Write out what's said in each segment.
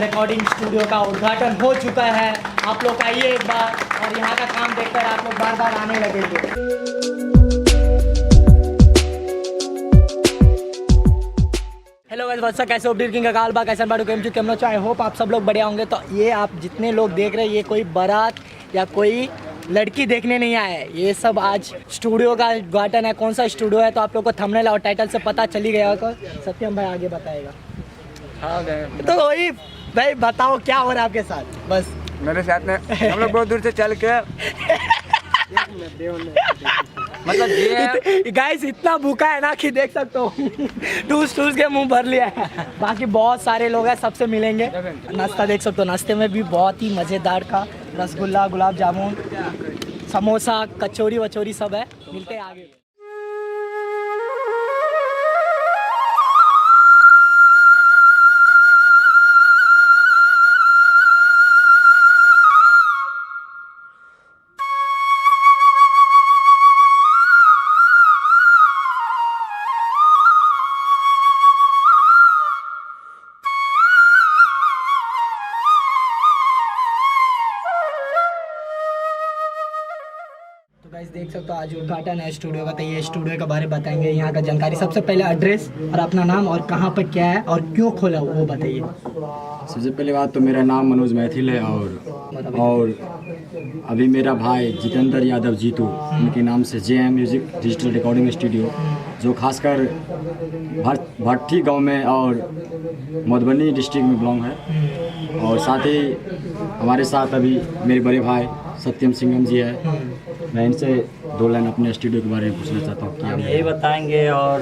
Recording studio का उद्घाटन हो चुका है। आप लोग आइए एक बार और यहाँ का काम देखकर आप लोग बार बार आने लगेंगे। हेलो गाइस, व्हाट्स अप, कैसे हो? किंग का काल बा कैसे बाड़ू केम चु केमनो चाहे होप आप सब लोग बढ़िया होंगे। तो ये आप जितने लोग देख रहे हैं, ये कोई बारात या कोई लड़की देखने नहीं आए हैं। ये सब आज स्टूडियो का उद्घाटन है। कौन सा स्टूडियो है तो आप लोग को थंबनेल और टाइटल से पता चली गया होगा। सत्यम भाई आगे बताएगा। हाँ तो वही भाई बताओ क्या हो रहा है आपके साथ। बस मेरे साथ में हम लोग बहुत दूर से चल के मतलब ये गाइस इतना भूखा है ना कि देख सकते हो टूस के मुंह भर लिया है। बाकी बहुत सारे लोग हैं, सबसे मिलेंगे। नाश्ता देख सकते हो, नाश्ते में भी बहुत ही मज़ेदार का रसगुल्ला, गुलाब जामुन, समोसा, कचौरी वचौरी सब है। मिलते हैं आगे। तो गाइस देख सकते हो आज उद्घाटन है स्टूडियो का। तो ये स्टूडियो के बारे में बताएंगे, यहाँ का जानकारी। सबसे पहले एड्रेस और अपना नाम और कहाँ पर क्या है और क्यों खोला वो बताइए। सबसे पहले बात तो मेरा नाम मनोज मैथिल है और अभी मेरा भाई जितेंद्र यादव जीतू, उनके नाम से JM music digital recording studio, जो खासकर भट्टी गांव में और मधुबनी डिस्ट्रिक्ट में बिलोंग है। और साथ ही हमारे साथ अभी मेरे बड़े भाई सत्यम सिंघम जी है। मैं इनसे 2 लाइन अपने स्टूडियो के बारे में पूछना चाहता हूँ। हम यही बताएंगे। और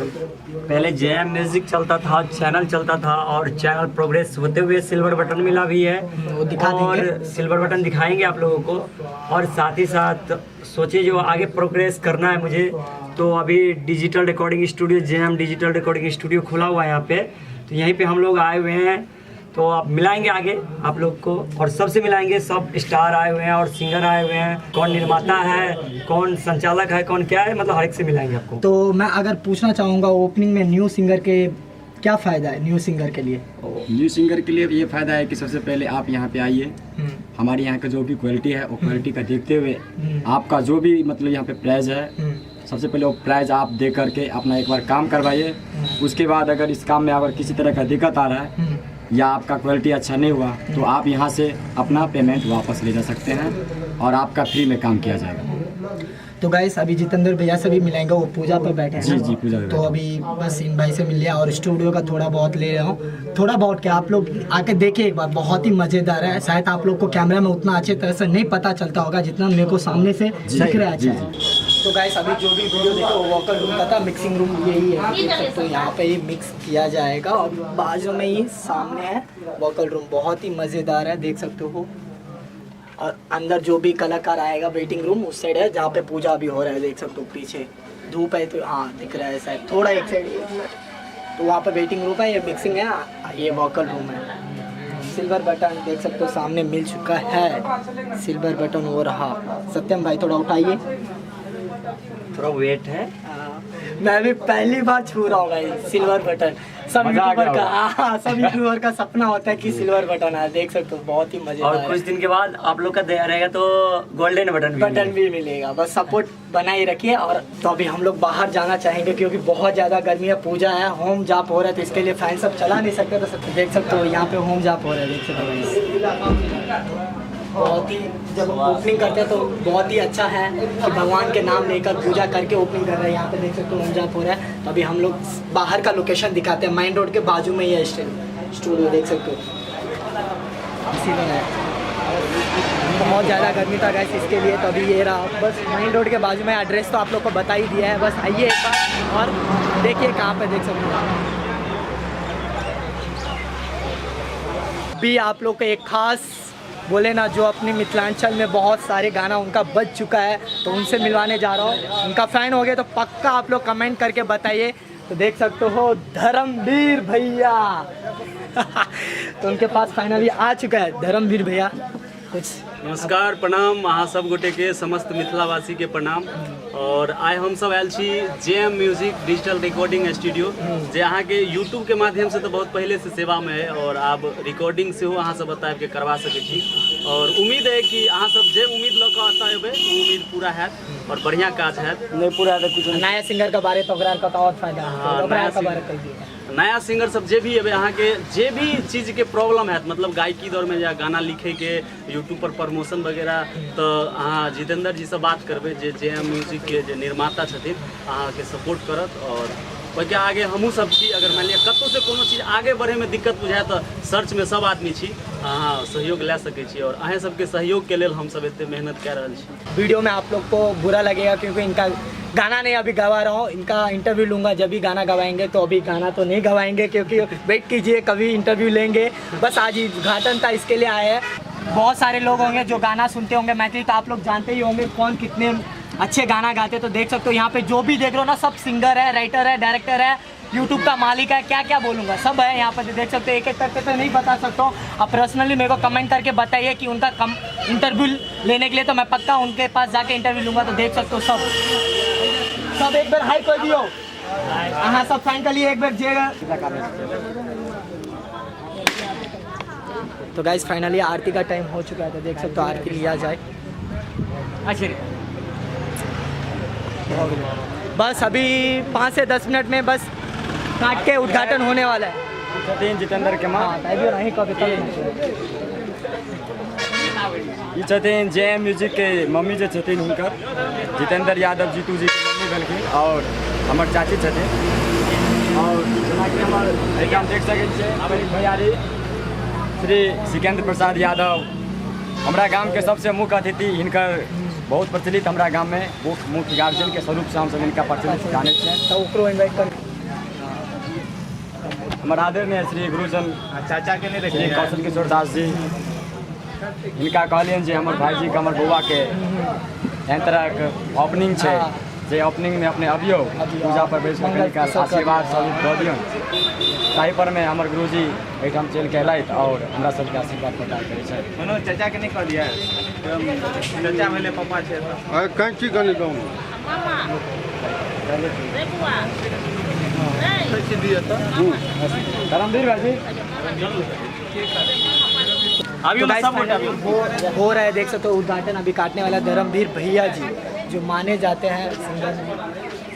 पहले JM म्यूजिक चलता था, चैनल चलता था और चैनल प्रोग्रेस होते हुए सिल्वर बटन मिला भी है, वो दिखा और देंगे। सिल्वर बटन दिखाएंगे आप लोगों को। और साथ ही साथ सोचिए जो आगे प्रोग्रेस करना है मुझे, तो अभी digital recording studio JM digital recording studio खुला हुआ है यहाँ पे। तो यहीं पे हम लोग आए हुए हैं, तो आप मिलाएंगे आगे आप लोग को, और सबसे मिलाएंगे। सब स्टार आए हुए हैं और सिंगर आए हुए हैं, कौन निर्माता है, कौन संचालक है, कौन क्या है, मतलब हर एक से मिलाएंगे आपको। तो मैं अगर पूछना चाहूँगा ओपनिंग में न्यू सिंगर के क्या फ़ायदा है न्यू सिंगर के लिए? न्यू सिंगर के लिए ये फ़ायदा है कि सबसे पहले आप यहाँ पे आइए, हमारे यहाँ का जो भी क्वालिटी है वो क्वालिटी का देखते हुए आपका जो भी मतलब यहाँ पे प्राइस है, सबसे पहले वो प्राइस आप दे करके अपना एक बार काम करवाइए। उसके बाद अगर इस काम में अगर किसी तरह का दिक्कत आ रहा है या आपका क्वालिटी अच्छा नहीं हुआ तो आप यहाँ से अपना पेमेंट वापस ले जा सकते हैं और आपका फ्री में काम किया जाएगा। तो गाइस अभी जितेंद्र भैया से भी मिलेंगे, वो पूजा पे बैठे हैं। जी पूजा पे तो अभी बस इन भाई से मिल लिया और स्टूडियो का थोड़ा बहुत ले रहा हूँ। थोड़ा बहुत क्या, आप लोग आके देखिए एक बार, बहुत ही मज़ेदार है। शायद आप लोग को कैमरा में उतना अच्छे तरह से नहीं पता चलता होगा जितना मेरे को सामने से दिख रहा है। तो गाइस अभी जो भी वीडियो देखो वो वोकल रूम का था, मिक्सिंग रूम यही है, देख सकते हो। यहाँ पे ही मिक्स किया जाएगा और बाजू में ही सामने है वोकल रूम, बहुत ही मज़ेदार है, देख सकते हो। और अंदर जो भी कलाकार आएगा वेटिंग रूम उस साइड है, जहाँ पे पूजा भी हो रहा है, देख सकते हो। पीछे धूप है तो हाँ दिख रहा है शायद थोड़ा एक साइड, तो वहाँ पे वेटिंग रूम है, ये मिक्सिंग है, ये वोकल रूम है। सिल्वर बटन देख सकते हो सामने मिल चुका है, सिल्वर बटन हो रहा। सत्यम भाई थोड़ा उठाइए, थोड़ा वेट है। मैं भी पहली बार छू रहा हूँ भाई सिल्वर बटन। सब यूट्यूबर का सब यूट्यूबर का सपना होता है कि सिल्वर बटन है, देख सकते हो, बहुत ही मजेदार और है। कुछ दिन के बाद आप लोग का रहेगा तो गोल्डन बटन भी मिलेगा। बस सपोर्ट बनाए रखिए। और तो अभी हम लोग बाहर जाना चाहेंगे क्योंकि बहुत ज़्यादा गर्मी है, पूजा है, होम जाप हो रहा है, तो इसके लिए फैन सब चला नहीं सकते। तो देख सकते हो यहाँ पे होम जाप हो रहा है, देख सकते हो। बहुत ही जब ओपनिंग करते हैं तो बहुत ही अच्छा है कि भगवान के नाम लेकर पूजा करके ओपनिंग कर रहे हैं। यहाँ पे देख सकते हो होम जाप हो रहा है। तो अभी हम लोग बाहर का लोकेशन दिखाते हैं, मेन रोड के बाजू में ही है स्टूडियो, देख सकते हो। इसी में है, बहुत ज़्यादा गर्मी था गाइस, इसके लिए तो अभी ये रहा, बस मेन रोड के बाजू में। एड्रेस तो आप लोग को बता ही दिया है, बस आइए एक बार और देखिए कहाँ पे, देख सकते हो। भी आप लोग को एक खास बोले ना, जो अपनी मिथिलांचल में बहुत सारे गाना उनका बज चुका है, तो उनसे मिलवाने जा रहा हूँ। उनका फ़ैन हो गए तो पक्का आप लोग कमेंट करके बताइए। तो देख सकते हो धर्मवीर भैया तो उनके पास फाइनली आ चुका है धर्मवीर भैया। कुछ नमस्कार प्रणाम अहाँ सब गोटे के समस्त मिथिलावासी के प्रणाम। और आइ हम सब आयल छी JM music digital recording studio, जे अहाँ के यूट्यूब के माध्यम से तो बहुत पहले से सेवा में है और आब रिकॉर्डिंग से अहाँ सब बताब के करवा सके छी। और उम्मीद है कि अहाँ सब जे उम्मीद लऽ कऽ एतऽ एबै ओ उम्मीद पूरा हैत और बढ़िया काज हैत। नहीं पूरा तो कुछ नया सिंगर के बारे तो ओकरा का और फायदा हाँ, है, ओकरा नया के बारे सिंगर। कहिए। नया सिंगर सब जे भी अबे अहाँ के जे भी चीज के प्रॉब्लम है, मतलब गायकी दौर में या गाना लिखे के यूट्यूब पर प्रमोशन वगैरह, तो अहाँ जितेंद्र जी से बात करबे जे जेएम म्यूजिक के जे निर्माता छथिन, अहाँ के सपोर्ट करत। और ओके आगे हमहूँ सब छी, अगर मान लिअ कतौ से कोनो चीज आगे बढ़े में दिक्कत बुझाय तो सर्च में सब आदमी छी, अहाँ सहयोग ले सके छी। और अहें सबके सहयोग के लेल हम सब एते मेहनत कर रहल छी। वीडियो में आप लोग को बुरा लगेगा क्योंकि इनका गाना नहीं अभी गवा रहा हूँ, इनका इंटरव्यू लूँगा जब भी गाना गवाएंगे, तो अभी गाना तो नहीं गवाएंगे क्योंकि वेट कीजिए कभी इंटरव्यू लेंगे। बस आज ही उद्घाटन था, इसके लिए आए हैं। बहुत सारे लोग होंगे जो गाना सुनते होंगे मैथिली, तो आप लोग जानते ही होंगे कौन कितने अच्छे गाना गाते। तो देख सकते हो यहाँ पे जो भी देख रहे हो ना, सब सिंगर है, राइटर है, डायरेक्टर है, यूट्यूब का मालिक है, क्या क्या बोलूँगा सब है यहाँ पर। देख सकते हो एक एक करके तो नहीं बता सकता हूँ। आप पर्सनली मेरे को कमेंट करके बताइए कि उनका इंटरव्यू लेने के लिए, तो मैं पक्का उनके पास जाके इंटरव्यू लूँगा। तो देख सकते हो सब एक बार हाई कर दियो, हाँ सब साइन कर लिए एक बार जेगा। तो गाइस फाइनली आरती का टाइम हो चुका है, तो देख सकते हो आरती लिया जाए। अच्छा बस अभी 5 से 10 मिनट में बस काट के उद्घाटन होने वाला है। जितेंद्र के माँ नहीं कविता ई छथिन जेएम म्यूजिक के मम्मी जे छथिन हुनकर, जितेंद्र यादव जीतू जी के मम्मी भेलखिन और हमर चाची छथिन। और जेनाकि हमर एहिठाम देख सकै छियै हमर भैयारी श्री सिकेंद्र प्रसाद यादव, हमरा गाम के सबसे मुख्य अतिथि। हिनकर बहुत प्रचलित हमरा गाम में मुख्य गार्जियन के स्वरूप से हम सब इनका प्रचलित जाने छियै। तो ओकरो इनवाइट कर। हमर आदरणीय श्री गुरुजन चाचा के नहीं श्री कौशल किशोर दास जी, हिनका कहलियन जे हमर भाईजी के हमर बौआ के एहन तरह के ओपनिंग छै, जे ओपनिंग में अपने अबियो पूजा पर बैस के कनिका आशीर्वाद स्वरूप दऽ दियौन। ताहि पर में हमर गुरुजी एहिठाम चलि के अयलथि और हमरा सबके आशीर्वाद प्रदान करै छथि। मनोज चाचा के नहीं कर दिया, चाचा भेले पापा छे तो कैंची कनी दो धर्मवीर भाई अभी तो हम सब हो रहा है, देख सकते हो उद्घाटन अभी काटने वाला धर्मवीर भैया जी, जो माने जाते हैं सिंगर,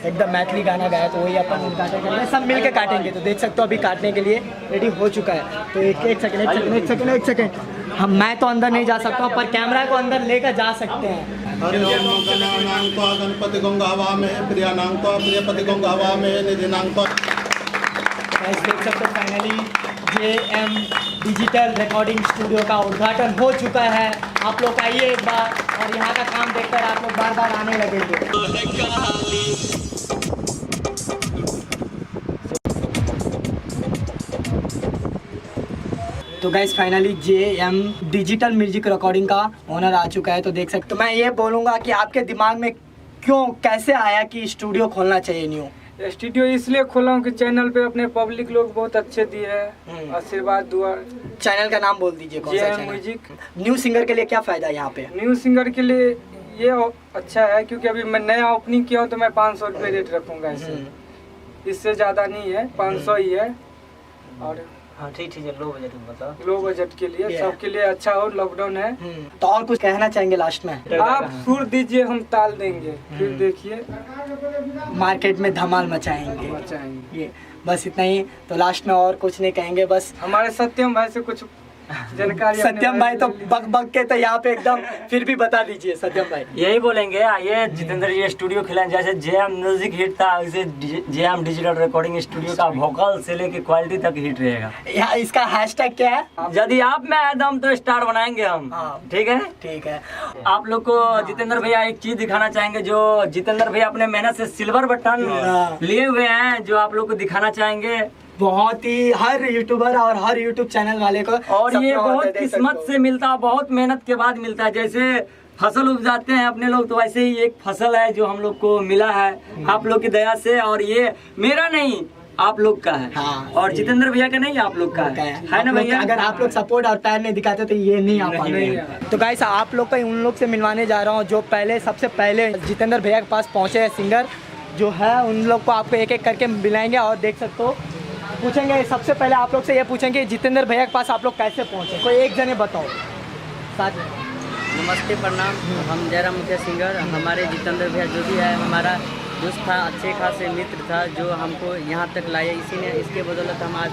एकदम मैथिली गाना गाया, तो वही अपन उद्घाटन करेंगे, सब मिल के काटेंगे। तो देख सकते हो अभी काटने के लिए रेडी हो चुका है। तो एक सेकंड हम मैं तो अंदर नहीं जा सकता हूँ, पर कैमरा को अंदर लेकर जा सकते हैं। गणपति गंगा में प्रियानांग प्रियपति गंगा में निधिनांग। देख सकते हो finally JM digital recording studio का उद्घाटन हो चुका है। आप लोग आइए एक बार और यहाँ का काम देखकर आप लोग बार बार आने लगेंगे। तो guys finally JM digital music recording का ओनर आ चुका है। तो देख सकते हो, मैं ये बोलूँगा कि आपके दिमाग में क्यों कैसे आया कि स्टूडियो खोलना चाहिए न्यू? स्टूडियो इसलिए खोला हूँ कि चैनल पे अपने पब्लिक लोग बहुत अच्छे दिए हैं, आशीर्वाद दुआ। चैनल का नाम बोल दीजिए, कौन सा JM channel? Music. New singer के लिए क्या फायदा है यहाँ पे? न्यू सिंगर के लिए ये अच्छा है क्योंकि अभी मैं नया ओपनिंग किया हूँ, तो मैं 500 रुपये रेट रखूँगा इसे, इससे ज़्यादा नहीं है, 500 ही है। और हाँ ठीक है, लो बजट में बताओ। लो बजट के लिए सबके लिए अच्छा हो, लॉकडाउन है। तो और कुछ कहना चाहेंगे लास्ट में? आप सुर दीजिए, हम ताल देंगे, फिर देखिए मार्केट में धमाल मचाएंगे। बचाएंगे। ये बस इतना ही। तो लास्ट में और कुछ नहीं कहेंगे, बस हमारे सत्यम भाई से कुछ जानकारी। सत्यम भाई तो बक बक के तो यहाँ पे एकदम, फिर भी बता दीजिए सत्यम भाई। यही बोलेंगे, आइए जितेंद्र जी स्टूडियो खिलाएं। जैसे जेएम म्यूजिक हिट था, वैसे जेएम डिजिटल रिकॉर्डिंग स्टूडियो का वोकल से लेके क्वालिटी तक हिट रहेगा। यहाँ इसका हैशटैग क्या है? यदि आप में है दम तो स्टार बनाएंगे हम। हाँ। ठीक है, ठीक है। आप लोग को जितेंद्र भैया एक चीज दिखाना चाहेंगे, जो जितेंद्र भैया अपने मेहनत से सिल्वर बटन लिए हुए हैं, जो आप लोग को दिखाना चाहेंगे। बहुत ही हर यूट्यूबर और हर यूट्यूब चैनल वाले को, और ये बहुत किस्मत से मिलता है, बहुत मेहनत के बाद मिलता है। जैसे फसल उपजाते हैं अपने लोग, तो वैसे ही एक फसल है जो हम लोग को मिला है आप लोग की दया से। और ये मेरा नहीं, आप लोग का है हाँ। और जितेंद्र भैया का नहीं आप लोग का है ना भैया? अगर आप लोग सपोर्ट और प्यार नहीं दिखाते तो ये नहीं आ पाते। तो गाइस आप लोग का उन लोग से मिलवाने जा रहा हूँ जो सबसे पहले जितेंद्र भैया के पास पहुँचे हैं सिंगर जो है। उन लोग को आपको एक एक करके मिलाएंगे और देख सकते हो पूछेंगे। सबसे पहले आप लोग से ये पूछेंगे जितेंद्र भैया के पास आप लोग कैसे पहुँचे, कोई एक जने बताओ। साथ नमस्ते प्रणाम, हम जयराम मुखिया सिंगर। हमारे जितेंद्र भैया जो भी है हमारा दोस्त था, अच्छे खासे मित्र था जो हमको यहाँ तक लाए। इसी ने इसके बदौलत हम आज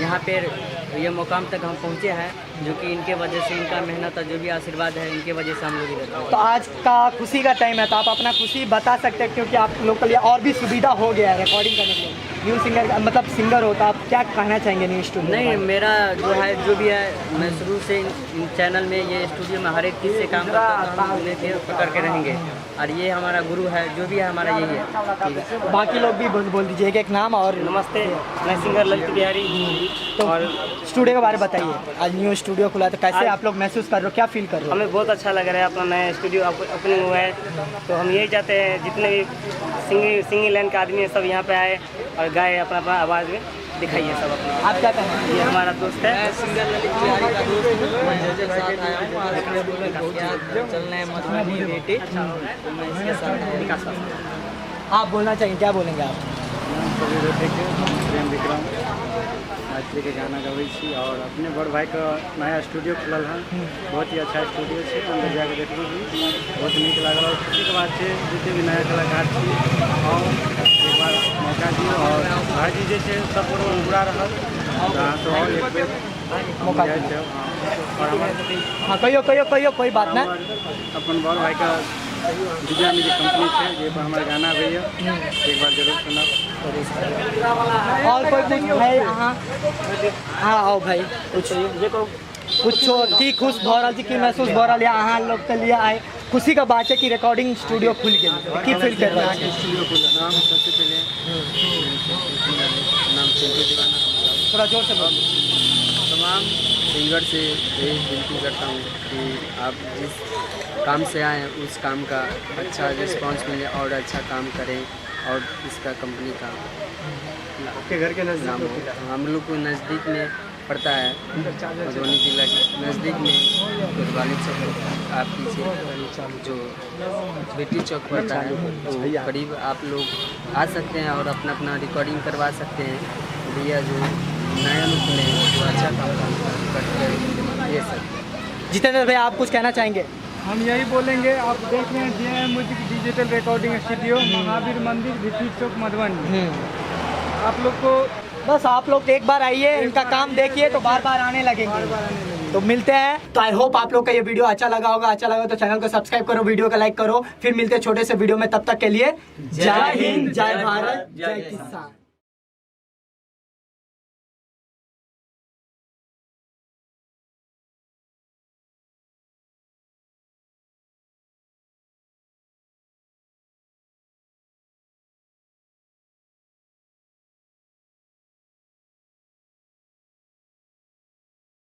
यहाँ पर ये मुकाम तक हम पहुँचे हैं, जो कि इनके वजह से, इनका मेहनत और जो भी आशीर्वाद है इनके वजह से हम लोग इधर हैं। तो आज का खुशी का टाइम है तो आप अपना खुशी बता सकते हैं क्योंकि आप लोग के लिए और भी सुविधा हो गया है रिकॉर्डिंग करने के लिए। न्यू सिंगर मतलब सिंगर हो तो आप क्या कहना चाहेंगे न्यू स्टूडियो? नहीं, मेरा जो है जो भी है मैं शुरू से इन चैनल में ये स्टूडियो में हर एक चीज़ से काम करता हूँ, तो हम उन्हें फिर पकड़ के रहेंगे और ये हमारा गुरु है, जो भी है हमारा यही है। बाकी लोग भी बोल दीजिए एक नाम और। नमस्ते, मैं सिंगर ललित बिहारी। तो और स्टूडियो के बारे में बताइए। आज न्यू स्टूडियो खुला तो कैसे आप लोग महसूस कर रहे हो, क्या फील कर रहे हो? हमें बहुत अच्छा लग रहा है, अपना नया स्टूडियो ओपनिंग हुआ है तो हम यही चाहते हैं जितने भी सिंगिंग लाइन के आदमी है सब यहाँ पे आए और गाए, अपना अपना आवाज़ में दिखाइए सब अपना। आप क्या कहना है? ये हमारा दोस्त है सिंगर ललित बिहारी का दोस्त हूँ, जिसके साथ आया हूँ और इसके बोले क्या चलना है मधुबनी बेटी, तो मैं इसके साथ आप बोलना चाहिए, क्या बोलेंगे आप? प्रेम विक्रम मैथिली के गाना गबै छी और अपने बड़ भाई का नया स्टूडियो खुलल है। बहुत ही अच्छा स्टूडियो है, अंदर जाके देखू भी बहुत नीक लागल और खुशी के बात है जितने भी नया कलाकार छी और एक बार मौका दियो और भाईजी जैसे सब पूरा रहल तो और एक बेर मौका दियो। और हमारे हाँ कहियो कोई बात ना। अपन बड़ भाई का विजय म्यूजिक कंपनी है, ये पर हमारे गाना भैया एक बार जरूर सुना। और कोई कुछ है यहाँ? हाँ आओ भाई कुछ ठीक खुश भऽ रहल छी, की महसूस भऽ रहल है अहाँ लोग के लिए आए? खुशी का बात है कि रिकॉर्डिंग स्टूडियो खुल गया, की फील कर रहा है? स्टूडियो खुला नाम सबसे पहले नाम चिंटू दीवाना। थोड़ा जोर से बोलो। तमाम सिंगर से यही विनती करता हूँ कि आप जिस काम से आए हैं उस काम का अच्छा रिस्पांस मिले और अच्छा काम करें और इसका कंपनी का आपके घर के नाम हो। हम लोग को नज़दीक में पड़ता है, मधुबनी जिला के नज़दीक में कोतवाली चौक आप पीछे जो बेटी चौक पड़ता है, तो करीब आप लोग आ सकते हैं और अपना अपना रिकॉर्डिंग करवा सकते हैं। भैया जो नया लुक में जो अच्छा काम करते हैं ये सब। जितेंद्र भाई आप कुछ कहना चाहेंगे? हम यही बोलेंगे, आप देख रहे हैं JM music digital recording studio, Mahavir मंदिर, भिट्टी चौक, मधुबनी। आप लोग को बस आप लोग एक बार आइए, इनका काम देखिए तो बार बार आने लगेंगे। तो मिलते हैं। तो आई होप आप लोग का ये वीडियो अच्छा लगा होगा। अच्छा लगा तो चैनल को सब्सक्राइब करो, वीडियो को लाइक करो। फिर मिलते हैं छोटे से वीडियो में, तब तक के लिए जय हिंद, जय भारत, जय किसान।